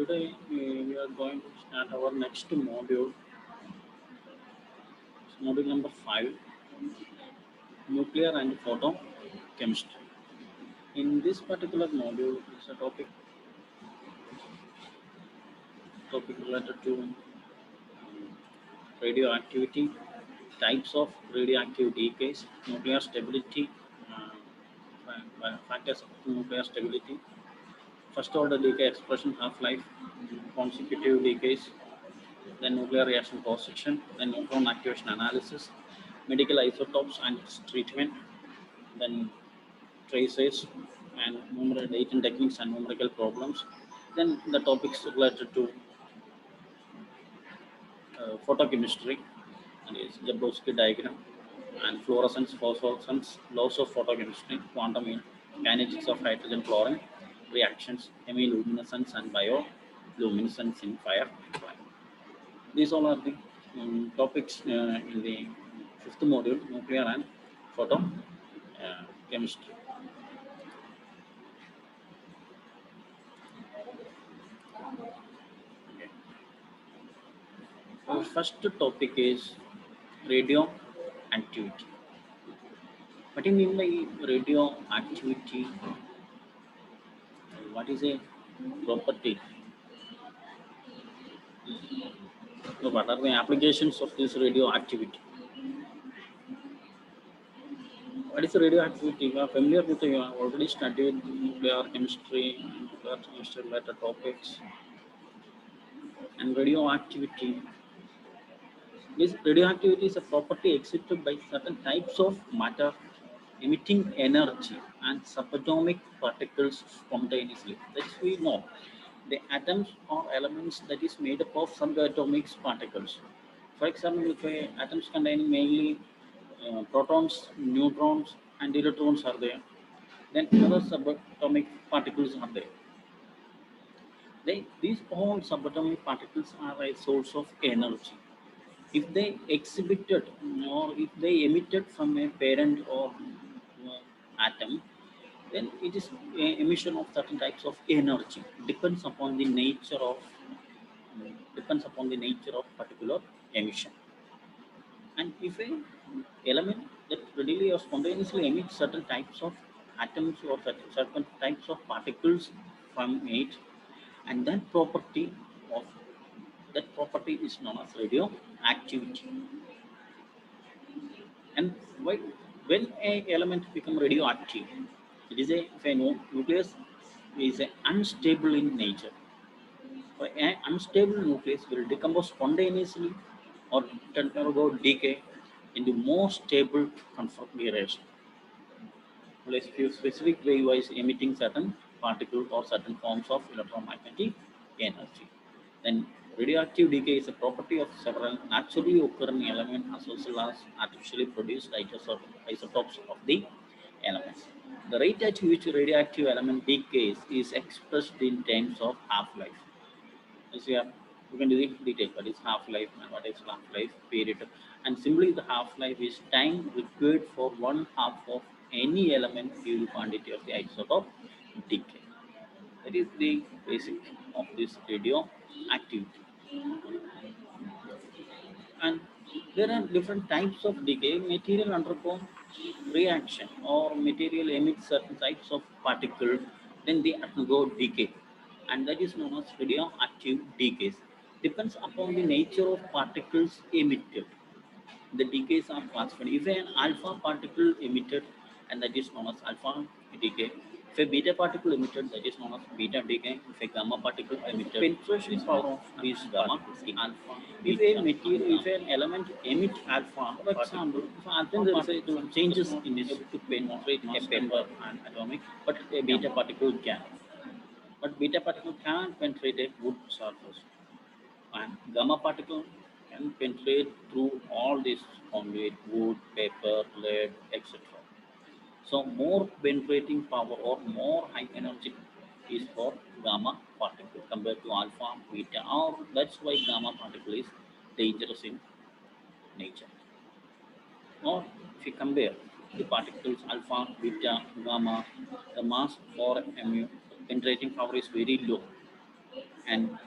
Today we are going to start our next module, module number 5, nuclear and photochemistry. In this particular module, is a topic related to radioactivity, types of radioactive decays, nuclear stability, factors of nuclear stability, first order decay expression, half-life, consecutive decays, then nuclear reaction cross-section, then neutron activation analysis, medical isotopes and its treatment, then traces and numerical dating techniques and numerical problems. Then the topics related to photochemistry, and is Jablonski diagram, and fluorescence, phosphorescence, laws of photochemistry, quantum kinetics of hydrogen fluorine reactions, chemiluminescence and bioluminescence in fire. These all are the topics in the fifth module, nuclear and photochemistry. Okay. Our first topic is radioactivity. What do you mean by radioactivity? What is a property? So what are the applications of this radioactivity? What is radioactivity? You are familiar with it, you have already studied nuclear chemistry, nuclear chemistry related topics, and radioactivity. This radioactivity is a property exhibited by certain types of matter emitting energy and subatomic particles spontaneously. That we know. The atoms or elements that is made up of subatomic particles. For example, if atoms containing mainly protons, neutrons, and electrons are there, then other subatomic particles are there. These all subatomic particles are a source of energy. If they exhibited or if they emitted from a parent or atom, then it is emission of certain types of energy. Depends upon the nature of particular emission. And if a element that readily or spontaneously emits certain types of atoms or certain types of particles from it, and that property is known as radioactivity. And why, when a element become radioactive, it is if a nucleus is unstable in nature. So an unstable nucleus will decompose spontaneously or go decay into more stable configuration. Like specific wave-wise emitting certain particle or certain forms of electromagnetic energy. Then radioactive decay is a property of several naturally occurring elements as well as artificially produced isotopes of the elements. The rate at which radioactive element decays is expressed in terms of half-life. As we can do the detail, what is half-life and what is half-life period. And simply the half-life is time required for one half of any element due to quantity of the isotope decay. That is the basic of this radioactivity. And there are different types of decay. Material undergo reaction or material emits certain types of particle, then they undergo decay. And that is known as radioactive decays. Depends upon the nature of particles emitted. The decays are classified. If an alpha particle emitted, and that is known as alpha decay. If a beta particle emitted, that is known as beta decay. If a gamma particle emitted, penetration power of this gamma alpha. If a material, if an element emit alpha, for example, if alpha there is a changes in its to penetrate a paper and atomic, but a beta particle can. But beta particle can't penetrate a wood surface, and gamma particle can penetrate through all this conduit, wood, paper, lead, etc. So more penetrating power or more high energy is for gamma particle compared to alpha, beta, or that's why gamma particle is dangerous in nature. Or if you compare the particles alpha, beta, gamma, the mass for penetrating power is very low. and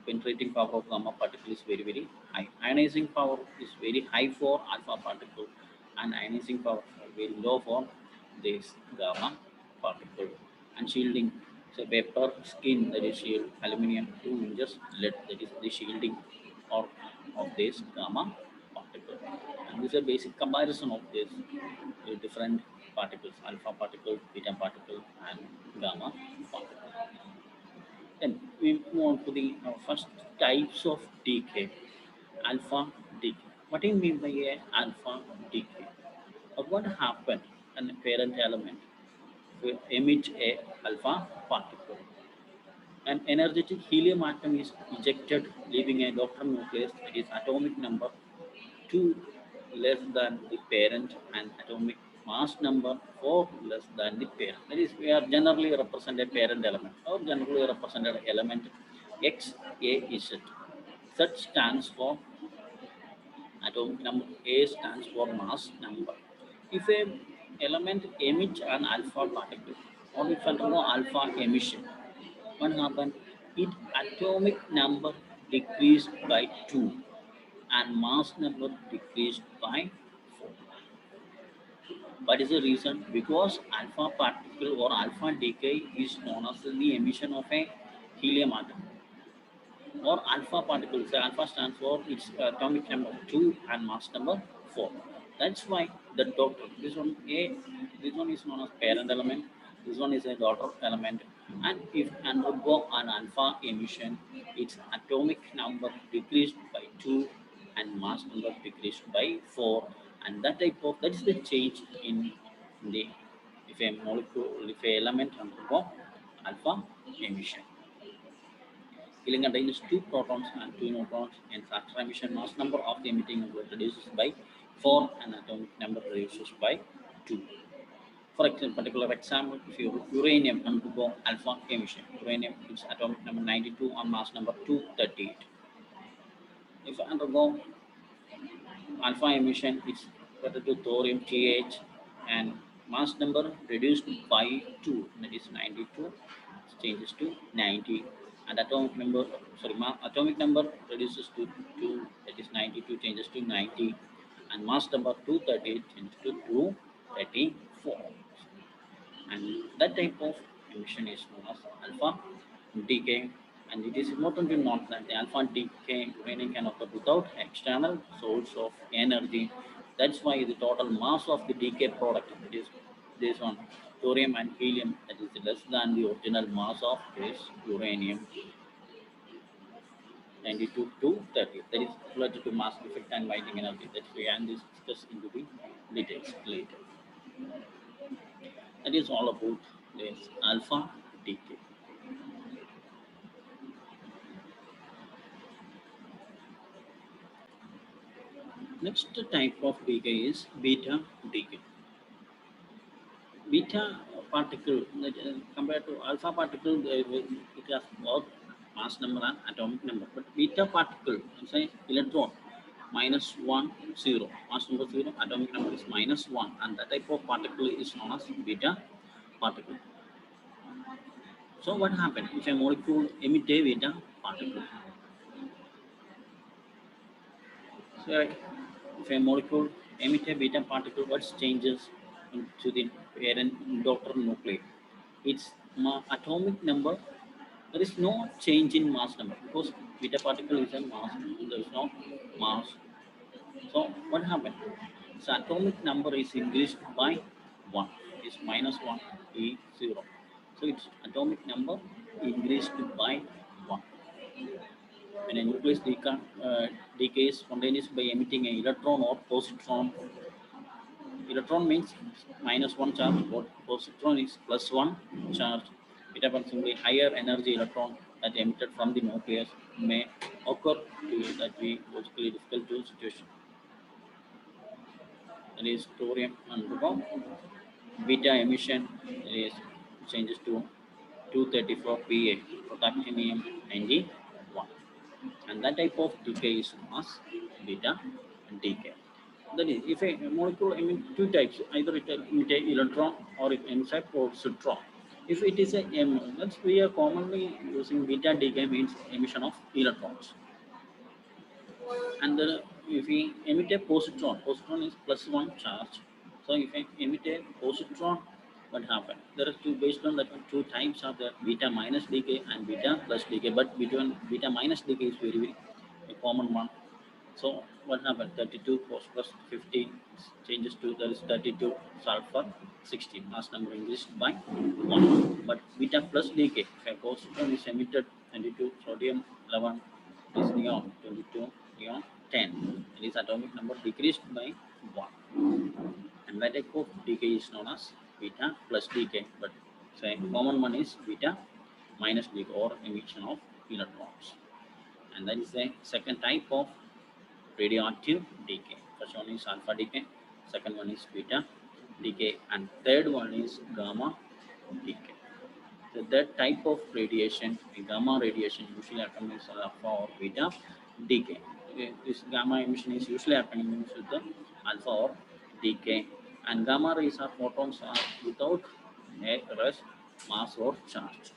penetrating power of gamma particle is very very high. Ionizing power is very high for alpha particle, and ionizing power is very low for this gamma particle. And shielding, so paper skin, that is shield aluminum 2 inches lead, that is the shielding or of this gamma particle. And this is a basic comparison of this different particles, alpha particle, beta particle, and gamma particle. Then we move on to the first types of decay, alpha decay. What do you mean by a alpha decay? Or what happened when a parent element will emit a alpha particle? An energetic helium atom is ejected, leaving a daughter nucleus that is atomic number 2 less than the parent and atomic mass number 4 less than the parent. That is, we are generally represent a parent element or generally represented element X, A, Z. Z stands for atomic number, A stands for mass number. If a element emits an alpha particle or if undergo alpha emission, what happens? Its atomic number decreased by 2 and mass number decreased by 4. What is the reason? Because alpha particle or alpha decay is known as the emission of a helium atom or alpha particles. The alpha stands for its atomic number 2 and mass number 4. That's why the daughter, this one is known as parent element, this one is a daughter element, and if undergo an alpha emission, its atomic number decreased by 2 and mass number decreased by 4, and that is the change in the if a molecule, if a element undergo alpha emission. Helium contains two protons and two neutrons, and after emission, mass number of the emitting nucleus reduces by 4 and atomic number reduces by 2. For example, particular example, if uranium undergo alpha emission, uranium its atomic number 92 and mass number 238. If undergo alpha emission, it's equal to thorium Th and mass number reduced by 2, that is 92, changes to 90, and atomic number, atomic number reduces to 2, that is 92 changes to 90, and mass number 238 changes to 234. And that type of emission is known as alpha decay. And it is important to note that the alpha decay uranium can occur without external source of energy. That's why the total mass of the decay product, that is this one, thorium and helium, that is less than the original mass of this uranium, 92 to 30. That is related to mass effect and binding energy. That we can discuss into the details later. That is all about this alpha decay. Next type of decay is beta decay. Beta particle, compared to alpha particle, it has both mass number and atomic number. But beta particle, say electron, minus 1, 0. Mass number 0, atomic number is minus 1. And that type of particle is known as beta particle. So what happens if a molecule emit a beta particle? So if a molecule emit a beta particle, what changes into the parent daughter nuclei? Its atomic number. There is no change in mass number because beta particle is a mass. There is no mass. So what happened? So atomic number is increased by 1. Is minus 1 is 0. So its atomic number increased by 1. When a nucleus decays spontaneously by emitting an electron or positron. Electron means minus 1 charge, but positron is plus 1 charge. It happens simply higher energy electron that emitted from the nucleus may occur to that be logically difficult to situation. That is thorium undergo beta emission is changes to 234 Pa, protactinium 91. And that type of decay is known as beta decay. That is, if a molecule emits two types, either it emits an electron or it emits a positron. If it is a let's we are commonly using beta decay means emission of electrons. And if we emit a positron is plus one charge. So if I emit a positron, what happens? There are two based on that two types of the beta minus decay and beta plus decay. But between beta minus decay is very a common one. So what happened? 32 plus 50 changes to there is 32 sulfur 16 mass number increased by 1. But beta plus decay, if a positron is emitted 22 sodium 11 is neon 22 neon 10. And its atomic number decreased by 1. And that type of decay is known as beta plus decay. But say common one is beta minus decay or emission of electrons. And that is the second type of radioactive decay. First one is alpha decay, second one is beta decay, and third one is gamma decay. So that type of radiation, the gamma radiation, usually accompanies alpha or beta decay. This gamma emission is usually accompanied with the alpha or decay, and gamma rays are photons are without a rest, mass or charge.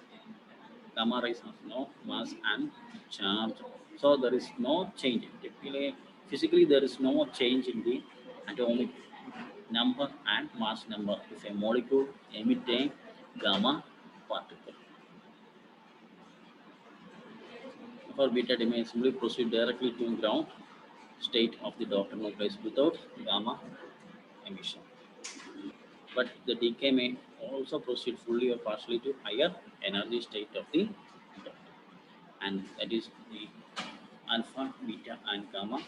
Gamma rays has no mass and charge. So there is no change. Typically, physically there is no change in the atomic number and mass number if a molecule emit a gamma particle. For beta they may simply proceed directly to ground state of the daughter nucleus without gamma emission. But the decay may also proceed fully or partially to higher energy state of the daughter. And that is the alpha, beta, and gamma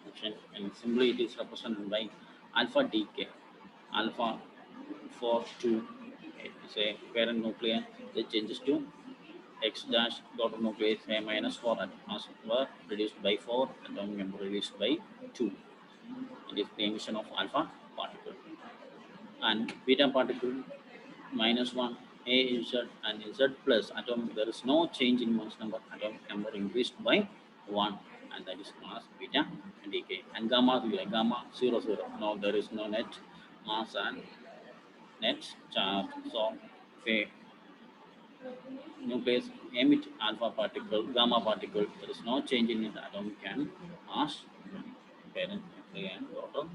function, and simply it is represented by alpha decay. Alpha for 2 is a parent nucleus that changes to X dash daughter nucleus A minus 4 atoms were reduced by 4, atomic number reduced by 2. It is the emission of alpha particle. And beta particle minus 1 A is Z and Z plus atomic there is no change in mass number, atomic number increased by 1, and that is mass beta decay. And gamma is like gamma 0 0, no there is no net mass and net charge. So if a nucleus emit alpha particle gamma particle there is no change in its atomic and mass, parent nuclei and daughter